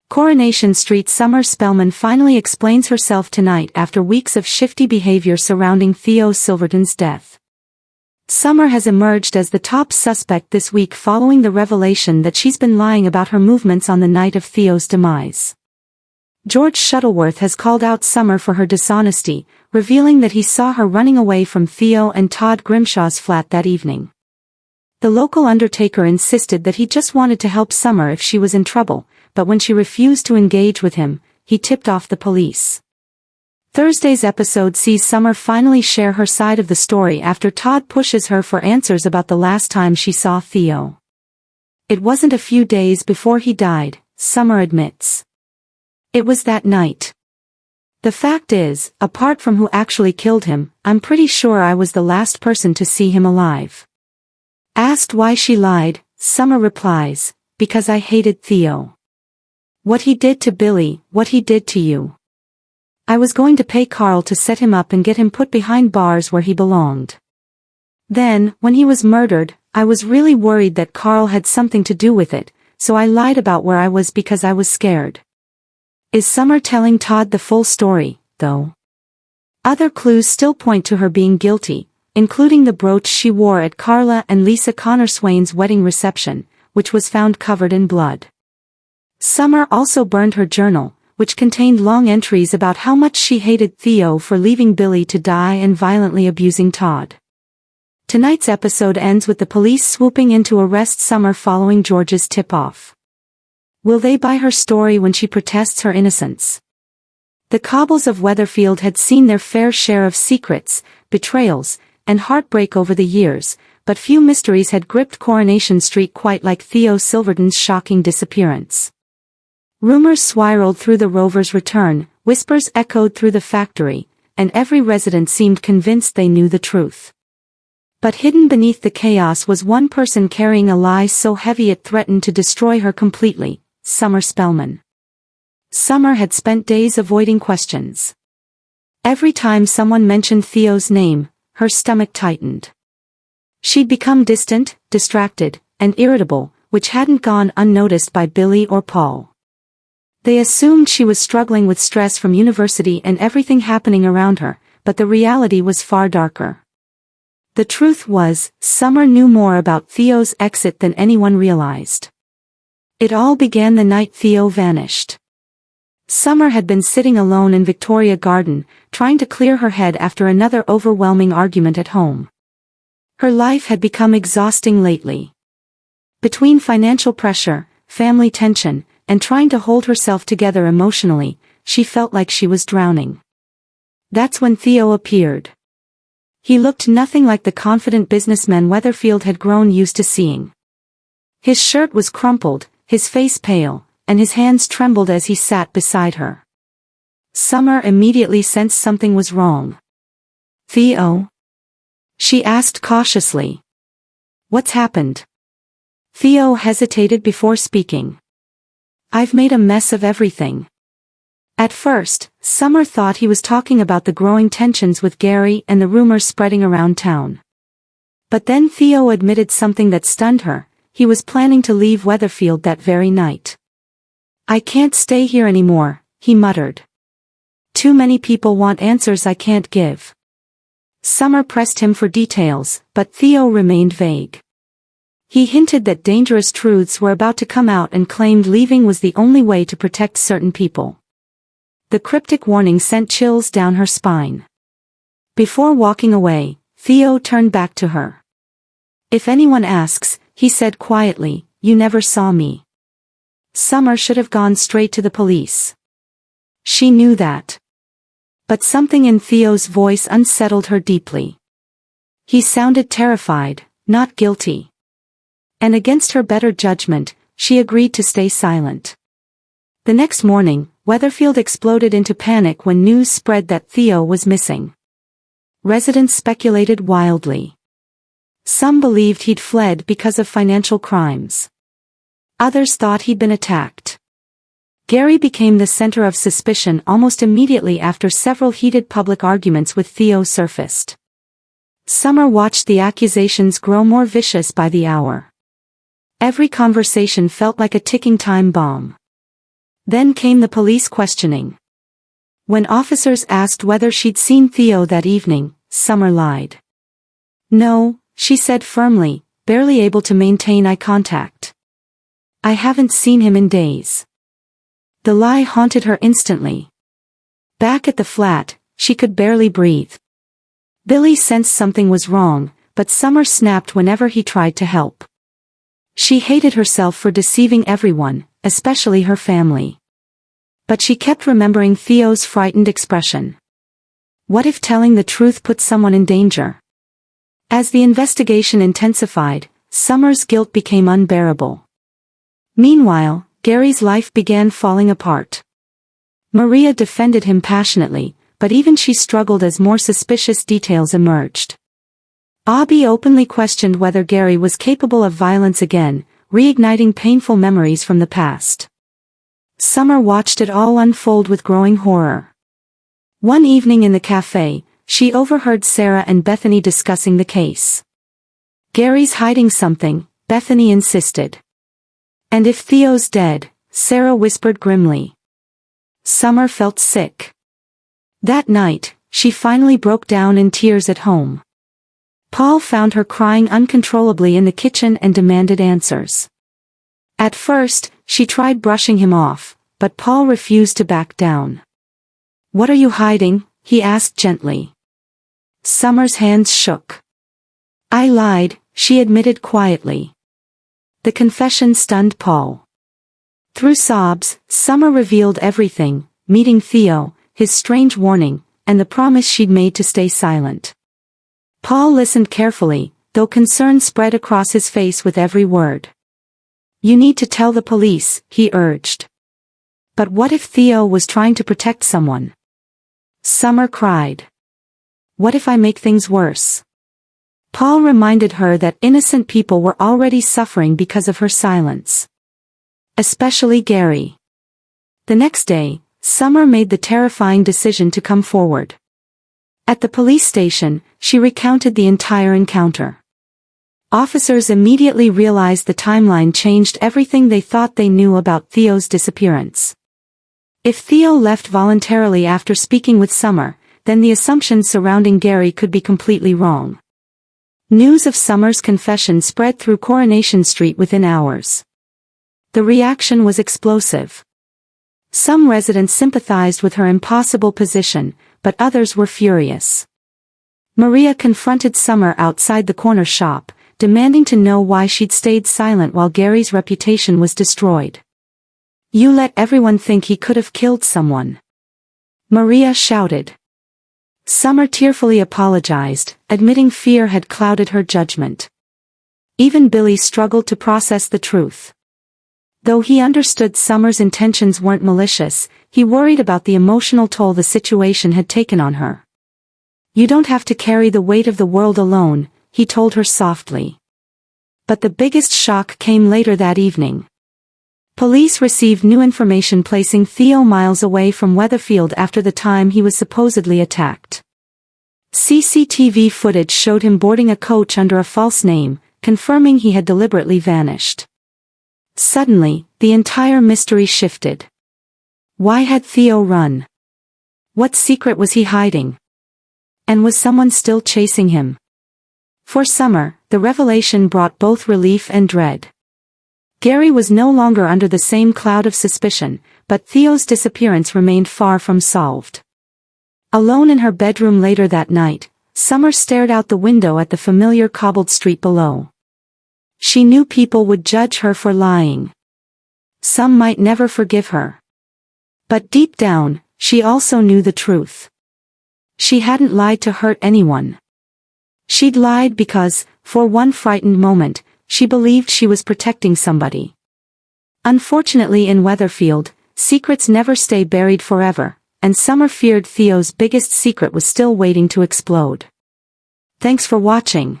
Coronation Street. Summer Spellman finally explains herself tonight after weeks of shifty behavior surrounding Theo Silverton's death. Summer has emerged as the top suspect this week following the revelation that she's been lying about her movements on the night of Theo's demise. George Shuttleworth has called out Summer for her dishonesty, revealing that he saw her running away from Theo and Todd Grimshaw's flat that evening. The local undertaker insisted that he just wanted to help Summer if she was in trouble, but when she refused to engage with him, he tipped off the police. Thursday's episode sees Summer finally share her side of the story after Todd pushes her for answers about the last time she saw Theo. It wasn't a few days before he died, Summer admits. It was that night. The fact is, apart from who actually killed him, I'm pretty sure I was the last person to see him alive. Asked why she lied, Summer replies, because I hated Theo. What he did to Billy, what he did to you. I was going to pay Carl to set him up and get him put behind bars where he belonged. Then, when he was murdered, I was really worried that Carl had something to do with it, so I lied about where I was because I was scared. Is Summer telling Todd the full story, though? Other clues still point to her being guilty, including the brooch she wore at Carla and Lisa Connor Swain's wedding reception, which was found covered in blood. Summer also burned her journal, which contained long entries about how much she hated Theo for leaving Billy to die and violently abusing Todd. Tonight's episode ends with the police swooping in to arrest Summer following George's tip-off. Will they buy her story when she protests her innocence? The Cobbles of Weatherfield had seen their fair share of secrets, betrayals, and heartbreak over the years, but few mysteries had gripped Coronation Street quite like Theo Silverton's shocking disappearance. Rumors swirled through the Rover's return, whispers echoed through the factory, and every resident seemed convinced they knew the truth. But hidden beneath the chaos was one person carrying a lie so heavy it threatened to destroy her completely, Summer Spellman. Summer had spent days avoiding questions. Every time someone mentioned Theo's name, her stomach tightened. She'd become distant, distracted, and irritable, which hadn't gone unnoticed by Billy or Paul. They assumed she was struggling with stress from university and everything happening around her, but the reality was far darker. The truth was, Summer knew more about Theo's exit than anyone realized. It all began the night Theo vanished. Summer had been sitting alone in Victoria Garden, trying to clear her head after another overwhelming argument at home. Her life had become exhausting lately. Between financial pressure, family tension, and trying to hold herself together emotionally, she felt like she was drowning. That's when Theo appeared. He looked nothing like the confident businessman Weatherfield had grown used to seeing. His shirt was crumpled, his face pale, and his hands trembled as he sat beside her. Summer immediately sensed something was wrong. "Theo?" she asked cautiously. "What's happened?" Theo hesitated before speaking. "I've made a mess of everything." At first, Summer thought he was talking about the growing tensions with Gary and the rumors spreading around town. But then Theo admitted something that stunned her: he was planning to leave Weatherfield that very night. "I can't stay here anymore," he muttered. "Too many people want answers I can't give." Summer pressed him for details, but Theo remained vague. He hinted that dangerous truths were about to come out and claimed leaving was the only way to protect certain people. The cryptic warning sent chills down her spine. Before walking away, Theo turned back to her. "If anyone asks," he said quietly, "you never saw me." Summer should have gone straight to the police. She knew that. But something in Theo's voice unsettled her deeply. He sounded terrified, not guilty. And against her better judgment, she agreed to stay silent. The next morning, Weatherfield exploded into panic when news spread that Theo was missing. Residents speculated wildly. Some believed he'd fled because of financial crimes. Others thought he'd been attacked. Gary became the center of suspicion almost immediately after several heated public arguments with Theo surfaced. Summer watched the accusations grow more vicious by the hour. Every conversation felt like a ticking time bomb. Then came the police questioning. When officers asked whether she'd seen Theo that evening, Summer lied. "No," she said firmly, barely able to maintain eye contact. "I haven't seen him in days." The lie haunted her instantly. Back at the flat, she could barely breathe. Billy sensed something was wrong, but Summer snapped whenever he tried to help. She hated herself for deceiving everyone, especially her family. But she kept remembering Theo's frightened expression. What if telling the truth put someone in danger? As the investigation intensified, Summer's guilt became unbearable. Meanwhile, Gary's life began falling apart. Maria defended him passionately, but even she struggled as more suspicious details emerged. Abby openly questioned whether Gary was capable of violence again, reigniting painful memories from the past. Summer watched it all unfold with growing horror. One evening in the cafe, she overheard Sarah and Bethany discussing the case. "Gary's hiding something," Bethany insisted. "And if Theo's dead," Sarah whispered grimly. Summer felt sick. That night, she finally broke down in tears at home. Paul found her crying uncontrollably in the kitchen and demanded answers. At first, she tried brushing him off, but Paul refused to back down. "What are you hiding?" he asked gently. Summer's hands shook. "I lied," she admitted quietly. The confession stunned Paul. Through sobs, Summer revealed everything, meeting Theo, his strange warning, and the promise she'd made to stay silent. Paul listened carefully, though concern spread across his face with every word. "You need to tell the police," he urged. "But what if Theo was trying to protect someone?" Summer cried. "What if I make things worse?" Paul reminded her that innocent people were already suffering because of her silence. Especially Gary. The next day, Summer made the terrifying decision to come forward. At the police station, she recounted the entire encounter. Officers immediately realized the timeline changed everything they thought they knew about Theo's disappearance. If Theo left voluntarily after speaking with Summer, then the assumptions surrounding Gary could be completely wrong. News of Summer's confession spread through Coronation Street within hours. The reaction was explosive. Some residents sympathized with her impossible position, but others were furious. Maria confronted Summer outside the corner shop, demanding to know why she'd stayed silent while Gary's reputation was destroyed. "You let everyone think he could have killed someone," Maria shouted. Summer tearfully apologized, admitting fear had clouded her judgment. Even Billy struggled to process the truth. Though he understood Summer's intentions weren't malicious, he worried about the emotional toll the situation had taken on her. "You don't have to carry the weight of the world alone," he told her softly. But the biggest shock came later that evening. Police received new information placing Theo miles away from Weatherfield after the time he was supposedly attacked. CCTV footage showed him boarding a coach under a false name, confirming he had deliberately vanished. Suddenly, the entire mystery shifted. Why had Theo run? What secret was he hiding? And was someone still chasing him? For Summer, the revelation brought both relief and dread. Gary was no longer under the same cloud of suspicion, but Theo's disappearance remained far from solved. Alone in her bedroom later that night, Summer stared out the window at the familiar cobbled street below. She knew people would judge her for lying. Some might never forgive her. But deep down, she also knew the truth. She hadn't lied to hurt anyone. She'd lied because, for one frightened moment, she believed she was protecting somebody. Unfortunately in Weatherfield, secrets never stay buried forever, and Summer feared Theo's biggest secret was still waiting to explode. Thanks for watching.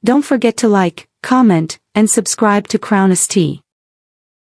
Don't forget to like, comment, and subscribe to Crown ST.